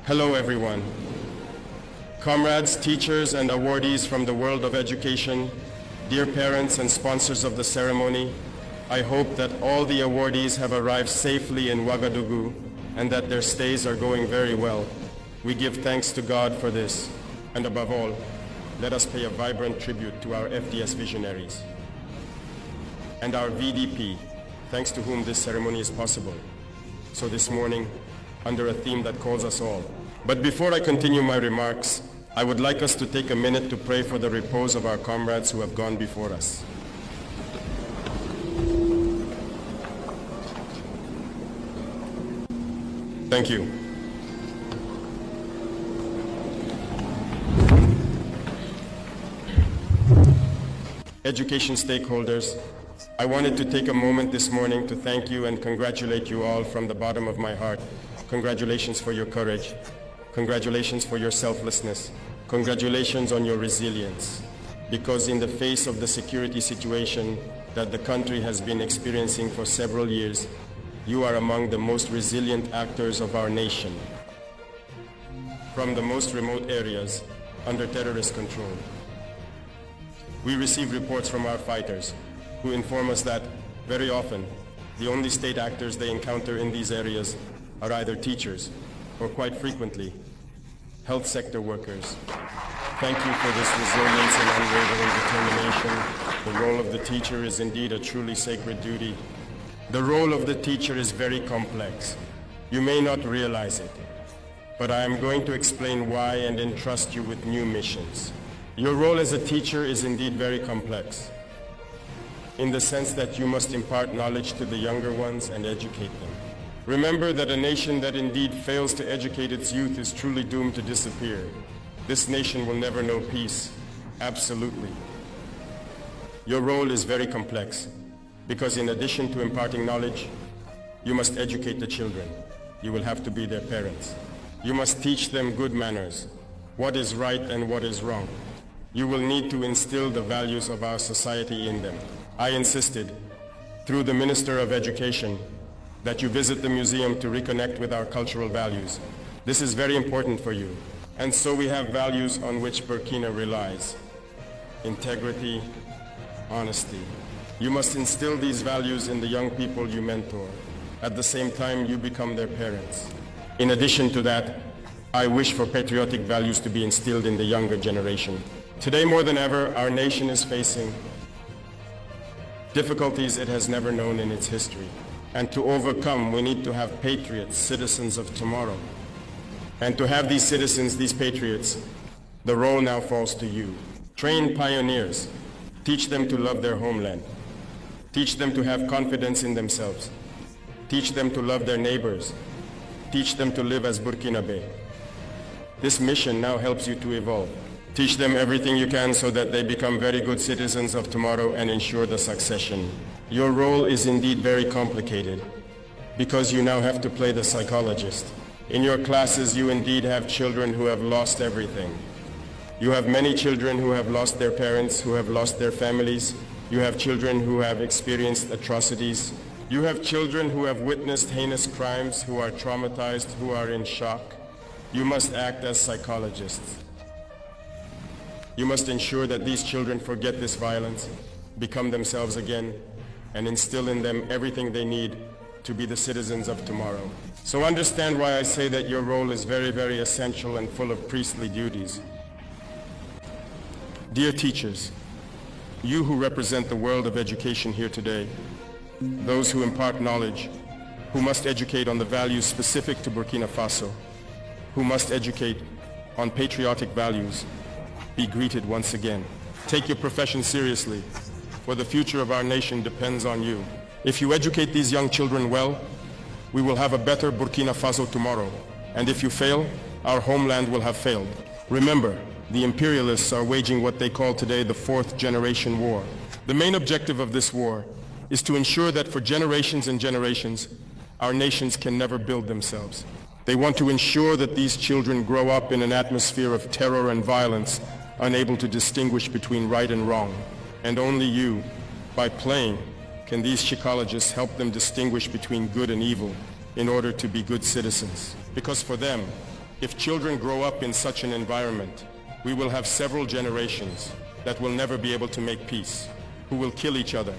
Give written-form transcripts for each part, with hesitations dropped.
Hello everyone. Comrades, teachers, and awardees from the world of education, dear parents and sponsors of the ceremony, I hope that all the awardees have arrived safely in Ouagadougou and that their stays are going very well. We give thanks to God for this, and above all, let us pay a vibrant tribute to our FDS visionaries and our VDP, thanks to whom this ceremony is possible. So this morning, under a theme that calls us all. But before I continue my remarks, I would like us to take a minute to pray for the repose of our comrades who have gone before us. Thank you. Education stakeholders, I wanted to take a moment this morning to thank you and congratulate you all from the bottom of my heart. Congratulations for your courage. Congratulations for your selflessness. Congratulations on your resilience. Because in the face of the security situation that the country has been experiencing for several years, you are among the most resilient actors of our nation. From the most remote areas under terrorist control. We receive reports from our fighters who inform us that very often the only state actors they encounter in these areas are either teachers or quite frequently health sector workers. Thank you for this resilience and unwavering determination. The role of the teacher is indeed a truly sacred duty. The role of the teacher is very complex. You may not realize it, but I am going to explain why and entrust you with new missions. Your role as a teacher is indeed very complex, in the sense that you must impart knowledge to the younger ones and educate them. Remember that a nation that indeed fails to educate its youth is truly doomed to disappear. This nation will never know peace, absolutely. Your role is very complex, because in addition to imparting knowledge, you must educate the children. You will have to be their parents. You must teach them good manners, what is right and what is wrong. You will need to instill the values of our society in them. I insisted, through the Minister of Education, that you visit the museum to reconnect with our cultural values. This is very important for you. And so we have values on which Burkina relies. Integrity, honesty. You must instill these values in the young people you mentor. At the same time, you become their parents. In addition to that, I wish for patriotic values to be instilled in the younger generation. Today, more than ever, our nation is facing difficulties it has never known in its history. And to overcome, we need to have patriots, citizens of tomorrow. And to have these citizens, these patriots, the role now falls to you. Train pioneers. Teach them to love their homeland. Teach them to have confidence in themselves. Teach them to love their neighbors. Teach them to live as Burkinabe. This mission now helps you to evolve. Teach them everything you can so that they become very good citizens of tomorrow and ensure the succession. Your role is indeed very complicated because you now have to play the psychologist. In your classes, you indeed have children who have lost everything. You have many children who have lost their parents, who have lost their families. You have children who have experienced atrocities. You have children who have witnessed heinous crimes, who are traumatized, who are in shock. You must act as psychologists. You must ensure that these children forget this violence, become themselves again, and instill in them everything they need to be the citizens of tomorrow. So understand why I say that your role is very, very essential and full of priestly duties. Dear teachers, you who represent the world of education here today, those who impart knowledge, who must educate on the values specific to Burkina Faso, who must educate on patriotic values, be greeted once again. Take your profession seriously, for the future of our nation depends on you. If you educate these young children well, we will have a better Burkina Faso tomorrow. And if you fail, our homeland will have failed. Remember, the imperialists are waging what they call today the fourth generation war. The main objective of this war is to ensure that for generations and generations, our nations can never build themselves. They want to ensure that these children grow up in an atmosphere of terror and violence, unable to distinguish between right and wrong. And only you, by playing, can these psychologists help them distinguish between good and evil in order to be good citizens. Because for them, If children grow up in such an environment, we will have several generations that will never be able to make peace, who will kill each other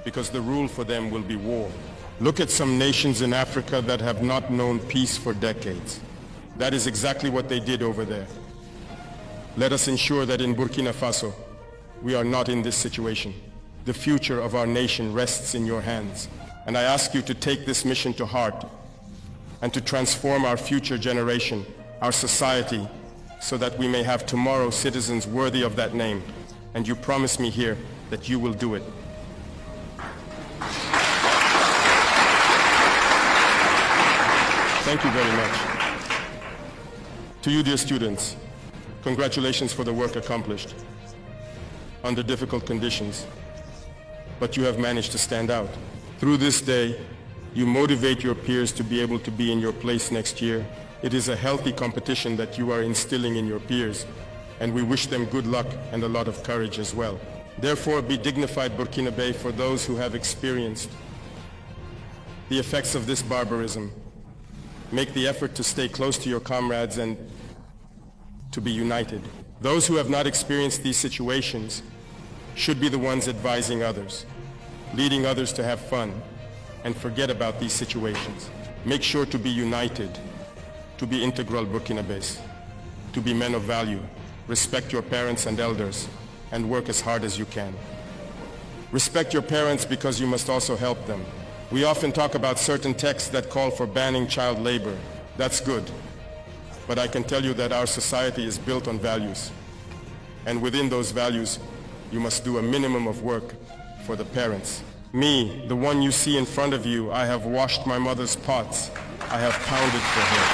because the rule for them will be war. Look at some nations in Africa that have not known peace for decades. That is exactly what they did over there. Let us ensure that in Burkina Faso, we are not in this situation. The future of our nation rests in your hands, and I ask you to take this mission to heart and to transform our future generation, our society, so that we may have tomorrow citizens worthy of that name. And you promise me here that you will do it. Thank you very much. To you, dear students, congratulations for the work accomplished under difficult conditions, but you have managed to stand out. Through this day, you motivate your peers to be able to be in your place next year. It is a healthy competition that you are instilling in your peers, and we wish them good luck and a lot of courage as well. Therefore, be dignified, Burkinabe, for those who have experienced the effects of this barbarism. Make the effort to stay close to your comrades and to be united. Those who have not experienced these situations should be the ones advising others, leading others to have fun and forget about these situations. Make sure to be united, to be integral Burkinabés, to be men of value, respect your parents and elders, and work as hard as you can. Respect your parents because you must also help them. We often talk about certain texts that call for banning child labor. That's good. But I can tell you that our society is built on values. And within those values, you must do a minimum of work for the parents. Me, the one you see in front of you, I have washed my mother's pots. I have pounded for her.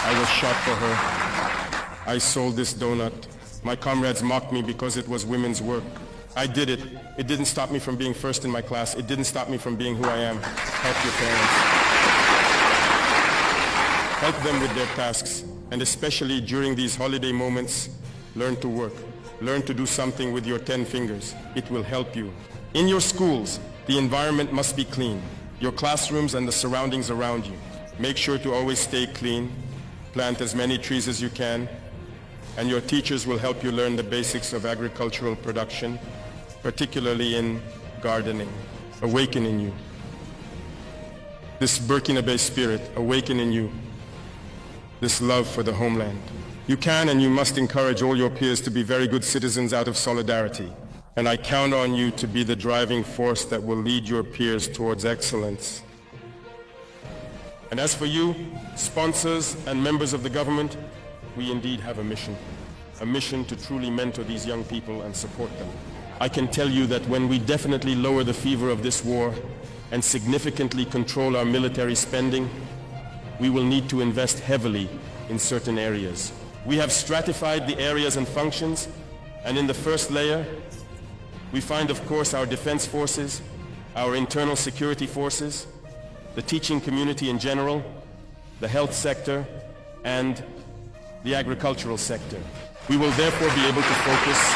I was shot for her. I sold this donut. My comrades mocked me because it was women's work. I did it. It didn't stop me from being first in my class. It didn't stop me from being who I am. Help your parents. Help them with their tasks. And especially during these holiday moments, learn to work. Learn to do something with your 10 fingers. It will help you. In your schools, the environment must be clean. Your classrooms and the surroundings around you. Make sure to always stay clean. Plant as many trees as you can. And your teachers will help you learn the basics of agricultural production, particularly in gardening. Awaken in you this Burkinabe spirit, awaken in you this love for the homeland. You can and you must encourage all your peers to be very good citizens out of solidarity. And I count on you to be the driving force that will lead your peers towards excellence. And as for you, sponsors and members of the government, we indeed have a mission to truly mentor these young people and support them. I can tell you that when we definitely lower the fever of this war and significantly control our military spending, we will need to invest heavily in certain areas. We have stratified the areas and functions, and in the first layer, we find, of course, our defense forces, our internal security forces, the teaching community in general, the health sector, and the agricultural sector. We will therefore be able to focus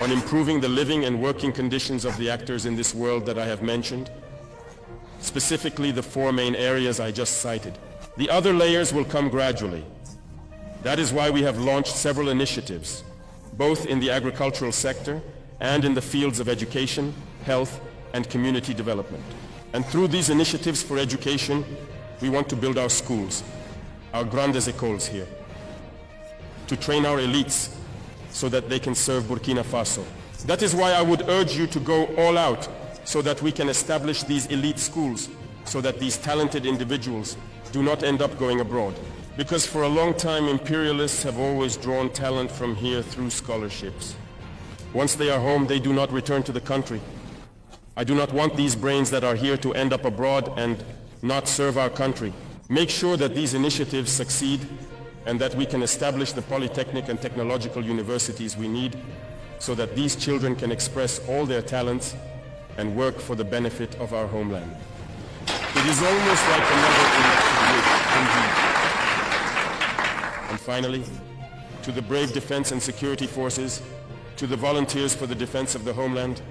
on improving the living and working conditions of the actors in this world that I have mentioned, specifically the 4 main areas I just cited. The other layers will come gradually. That is why we have launched several initiatives, both in the agricultural sector and in the fields of education, health, and community development. And through these initiatives for education, we want to build our schools, our grandes écoles here, to train our elites so that they can serve Burkina Faso. That is why I would urge you to go all out so that we can establish these elite schools, so that these talented individuals do not end up going abroad. Because for a long time, imperialists have always drawn talent from here through scholarships. Once they are home, they do not return to the country. I do not want these brains that are here to end up abroad and not serve our country. Make sure that these initiatives succeed and that we can establish the polytechnic and technological universities we need so that these children can express all their talents and work for the benefit of our homeland. It is almost like another electric wish, indeed. And finally, to the brave defense and security forces, to the volunteers for the defense of the homeland,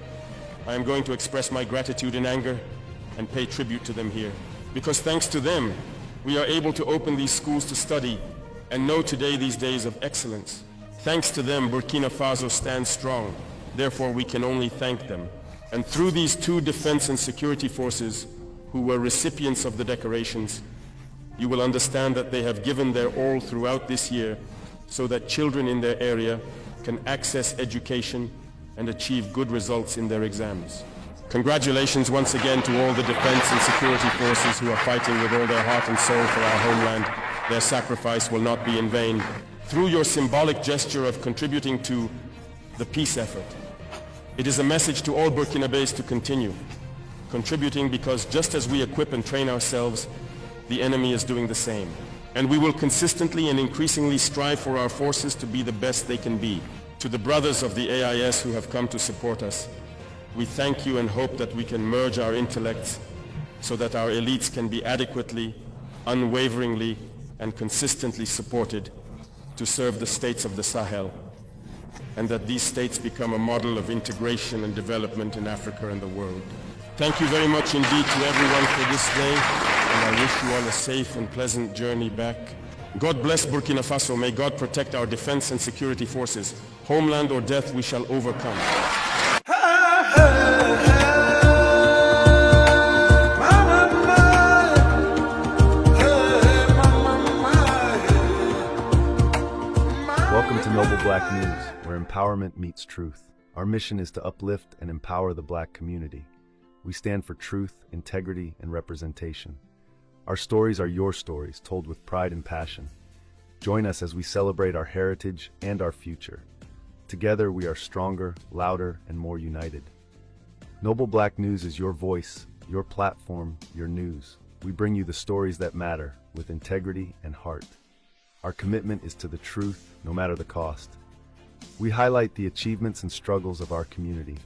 I am going to express my gratitude in anger and pay tribute to them here. Because thanks to them, We are able to open these schools to study and know today these days of excellence. Thanks to them, Burkina Faso stands strong. Therefore, we can only thank them. And through these two defense and security forces who were recipients of the decorations, you will understand that they have given their all throughout this year so that children in their area can access education and achieve good results in their exams. Congratulations once again to all the defense and security forces who are fighting with all their heart and soul for our homeland. Their sacrifice will not be in vain. Through your symbolic gesture of contributing to the peace effort, it is a message to all Burkinabés to continue contributing, because just as we equip and train ourselves, the enemy is doing the same. And we will consistently and increasingly strive for our forces to be the best they can be. To the brothers of the AIS who have come to support us, we thank you and hope that we can merge our intellects so that our elites can be adequately, unwaveringly, and consistently supported to serve the states of the Sahel, and that these states become a model of integration and development in Africa and the world. Thank you very much indeed to everyone for this day, and I wish you all a safe and pleasant journey back. God bless Burkina Faso. May God protect our defense and security forces. Homeland or death, we shall overcome. Welcome to Noble Black News, where empowerment meets truth. Our mission is to uplift and empower the Black community. We stand for truth, integrity, and representation. Our stories are your stories, told with pride and passion. Join us as we celebrate our heritage and our future. Together, we are stronger, louder, and more united. Noble Black News is your voice, your platform, your news. We bring you the stories that matter, with integrity and heart. Our commitment is to the truth, no matter the cost. We highlight the achievements and struggles of our community.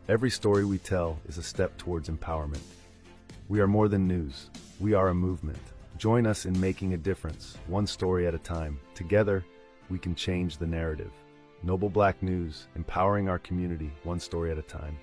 Every story we tell is a step towards empowerment. We are more than news. We are a movement. Join us in making a difference, one story at a time. Together, we can change the narrative. Noble Black News, empowering our community, one story at a time.